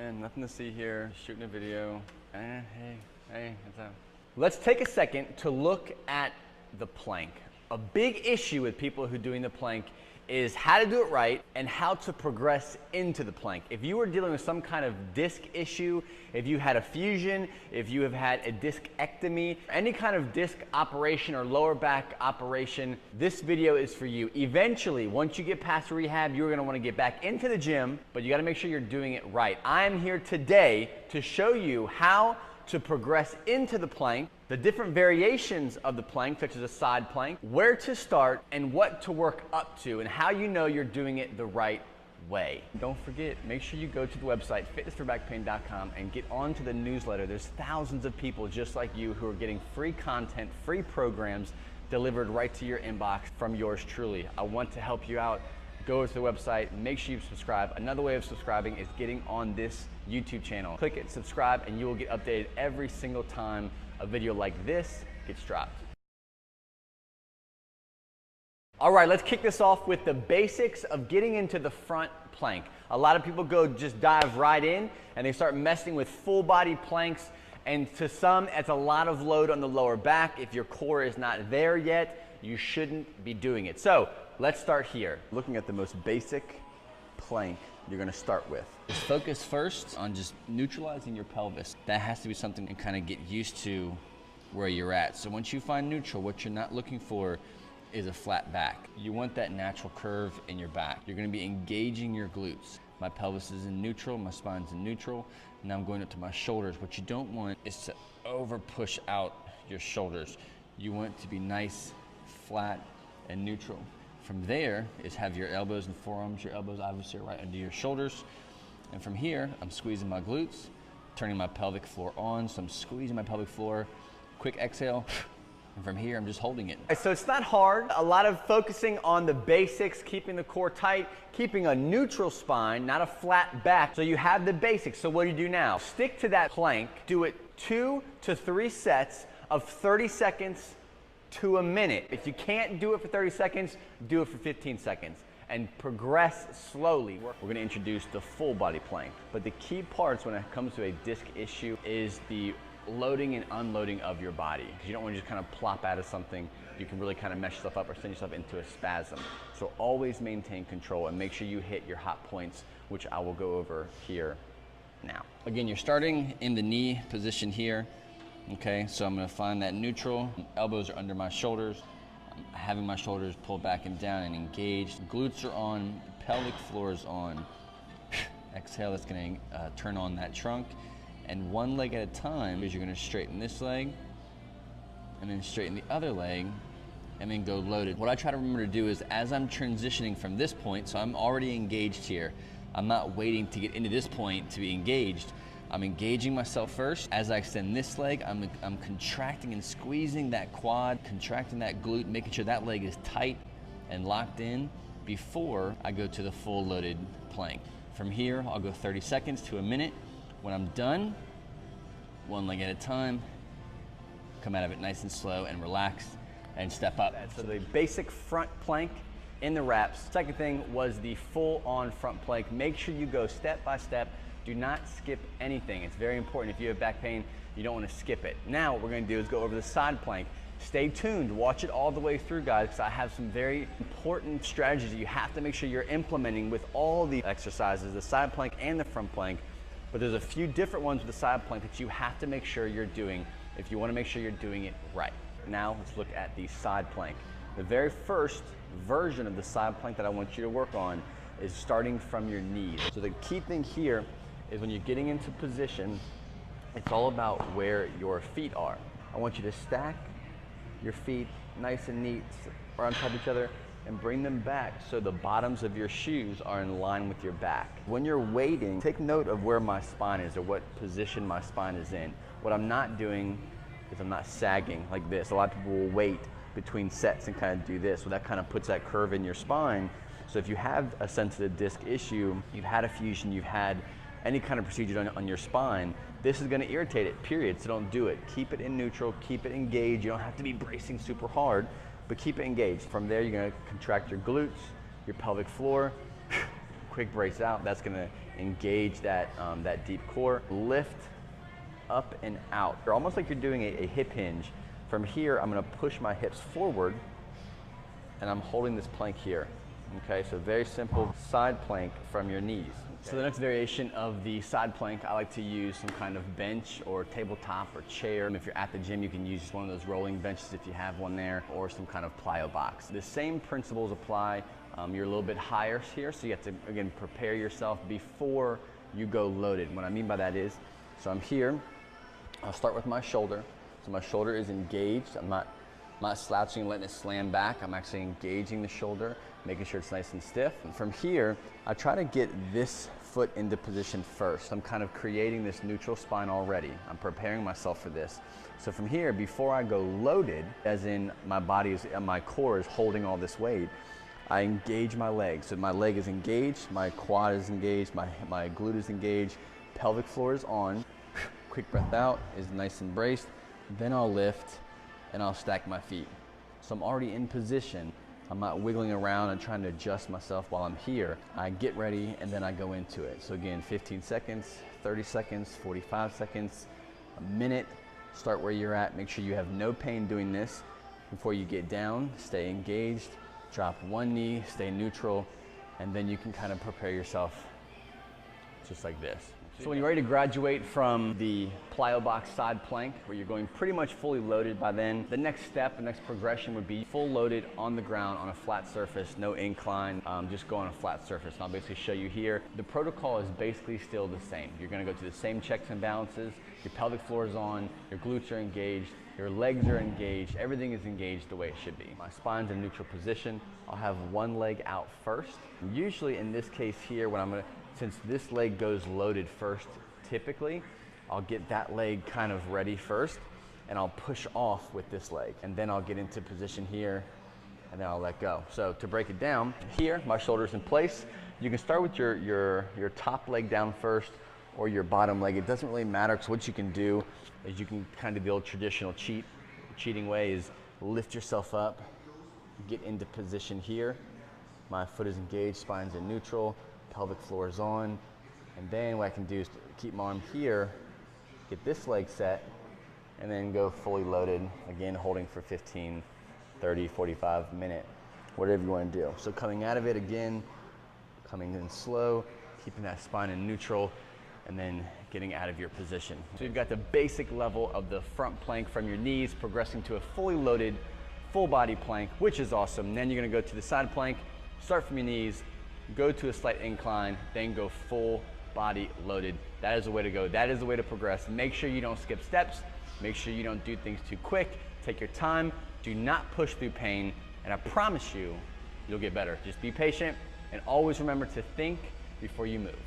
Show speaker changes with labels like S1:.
S1: And nothing to see here, shooting a video. Hey, what's up? Let's take a second to look at the plank. A big issue with people who are doing the plank is how to do it right and how to progress into the plank. If you are dealing with some kind of disc issue, if you had a fusion, if you have had a discectomy, any kind of disc operation or lower back operation, this video is for you. Eventually, once you get past rehab, you're gonna wanna get back into the gym, but you gotta make sure you're doing it right. I am here today to show you how to progress into the plank, the different variations of the plank, such as a side plank, where to start, and what to work up to, and how you know you're doing it the right way. Don't forget, make sure you go to the website, fitnessforbackpain.com, and get onto the newsletter. There's thousands of people just like you who are getting free content, free programs delivered right to your inbox from yours truly. I want to help you out. Go to the website, make sure you subscribe. Another way of subscribing is getting on this YouTube channel. Click it, subscribe, and you will get updated every single time a video like this gets dropped. All right, let's kick this off with the basics of getting into the front plank. A lot of people just dive right in and they start messing with full body planks, and to some, it's a lot of load on the lower back. If your core is not there yet, you shouldn't be doing it. So let's start here. Looking at the most basic plank you're gonna start with. Just focus first on just neutralizing your pelvis. That has to be something to kind of get used to where you're at. So once you find neutral, what you're not looking for is a flat back. You want that natural curve in your back. You're gonna be engaging your glutes. My pelvis is in neutral, my spine's in neutral, and now I'm going up to my shoulders. What you don't want is to over push out your shoulders. You want it to be nice, flat, and neutral. From there is have your elbows and forearms. Your elbows obviously are right under your shoulders. And from here, I'm squeezing my glutes, turning my pelvic floor on. So I'm squeezing my pelvic floor, quick exhale. And from here, I'm just holding it. So it's not hard. A lot of focusing on the basics, keeping the core tight, keeping a neutral spine, not a flat back. So you have the basics. So what do you do now? Stick to that plank. Do it 2 to 3 sets of 30 seconds to a minute. If you can't do it for 30 seconds, do it for 15 seconds and progress slowly. We're gonna introduce the full body plank. But the key parts when it comes to a disc issue is the loading and unloading of your body. Because you don't want to just kind of plop out of something. You can really kind of mess yourself up or send yourself into a spasm. So always maintain control and make sure you hit your hot points, which I will go over here now. Again, you're starting in the knee position here. Okay, so I'm gonna find that neutral. Elbows are under my shoulders. I'm having my shoulders pulled back and down and engaged. Glutes are on, pelvic floor is on. Exhale, it's gonna turn on that trunk. And one leg at a time is you're gonna straighten this leg and then straighten the other leg and then go loaded. What I try to remember to do is as I'm transitioning from this point, so I'm already engaged here. I'm not waiting to get into this point to be engaged. I'm engaging myself first. As I extend this leg, I'm contracting and squeezing that quad, contracting that glute, making sure that leg is tight and locked in before I go to the full loaded plank. From here, I'll go 30 seconds to a minute. When I'm done, one leg at a time, come out of it nice and slow and relax and step up. So the basic front plank in the wraps. Second thing was the full on front plank. Make sure you go step by step. Do not skip anything. It's very important. If you have back pain, you don't want to skip it. Now what we're going to do is go over the side plank. Stay tuned. Watch it all the way through, guys, because I have some very important strategies that you have to make sure you're implementing with all the exercises, the side plank and the front plank. But there's a few different ones with the side plank that you have to make sure you're doing if you want to make sure you're doing it right. Now let's look at the side plank. The very first version of the side plank that I want you to work on is starting from your knees. So the key thing here is when you're getting into position, it's all about where your feet are. I want you to stack your feet nice and neat or on top of each other and bring them back so the bottoms of your shoes are in line with your back. When you're waiting, take note of where my spine is or what position my spine is in. What I'm not doing is I'm not sagging like this. A lot of people will wait between sets and kind of do this. So that kind of puts that curve in your spine. So if you have a sensitive disc issue, you've had a fusion, you've had any kind of procedure on your spine, this is gonna irritate it, period. So don't do it. Keep it in neutral, keep it engaged. You don't have to be bracing super hard, but keep it engaged. From there, you're gonna contract your glutes, your pelvic floor, quick brace out. That's gonna engage that, that deep core. Lift up and out. You're almost like you're doing a hip hinge. From here, I'm gonna push my hips forward and I'm holding this plank here. Okay, so very simple side plank from your knees. So the next variation of the side plank, I like to use some kind of bench or tabletop or chair. If you're at the gym, you can use one of those rolling benches if you have one there, or some kind of plyo box. The same principles apply. You're a little bit higher here, so you have to, again, prepare yourself before you go loaded. What I mean by that is, so I'm here, I'll start with my shoulder. So my shoulder is engaged. I'm not slouching and letting it slam back. I'm actually engaging the shoulder, making sure it's nice and stiff. And from here, I try to get this foot into position first. I'm kind of creating this neutral spine already. I'm preparing myself for this. So from here, before I go loaded, as in my core is holding all this weight, I engage my leg. So my leg is engaged, my quad is engaged, my glute is engaged, pelvic floor is on. Quick breath out, is nice and braced. Then I'll lift and I'll stack my feet. So I'm already in position. I'm not wiggling around and trying to adjust myself while I'm here. I get ready and then I go into it. So again, 15 seconds, 30 seconds, 45 seconds, a minute. Start where you're at. Make sure you have no pain doing this. Before you get down, stay engaged, drop one knee, stay neutral, and then you can kind of prepare yourself just like this. So when you're ready to graduate from the plyo box side plank, where you're going pretty much fully loaded by then, the next step, the next progression would be full loaded on the ground on a flat surface, no incline, just go on a flat surface. And I'll basically show you here. The protocol is basically still the same. You're gonna go to the same checks and balances. Your pelvic floor is on, your glutes are engaged, your legs are engaged, everything is engaged the way it should be. My spine's in neutral position. I'll have one leg out first. Usually in this case here, since this leg goes loaded first, typically, I'll get that leg kind of ready first, and I'll push off with this leg. And then I'll get into position here, and then I'll let go. So to break it down, here, my shoulder's in place. You can start with your top leg down first, or your bottom leg. It doesn't really matter, because what you can do is you can kind of do the old traditional cheating way is lift yourself up, get into position here. My foot is engaged, spine's in neutral, pelvic floor is on, and then what I can do is keep my arm here, get this leg set, and then go fully loaded, again holding for 15, 30, 45 minutes, whatever you want to do. So coming out of it again, coming in slow, keeping that spine in neutral, and then getting out of your position. So you've got the basic level of the front plank from your knees, progressing to a fully loaded, full body plank, which is awesome. Then you're gonna go to the side plank, start from your knees, go to a slight incline, then go full body loaded. That is the way to go. That is the way to progress. Make sure you don't skip steps. Make sure you don't do things too quick. Take your time. Do not push through pain. And I promise you, you'll get better. Just be patient and always remember to think before you move.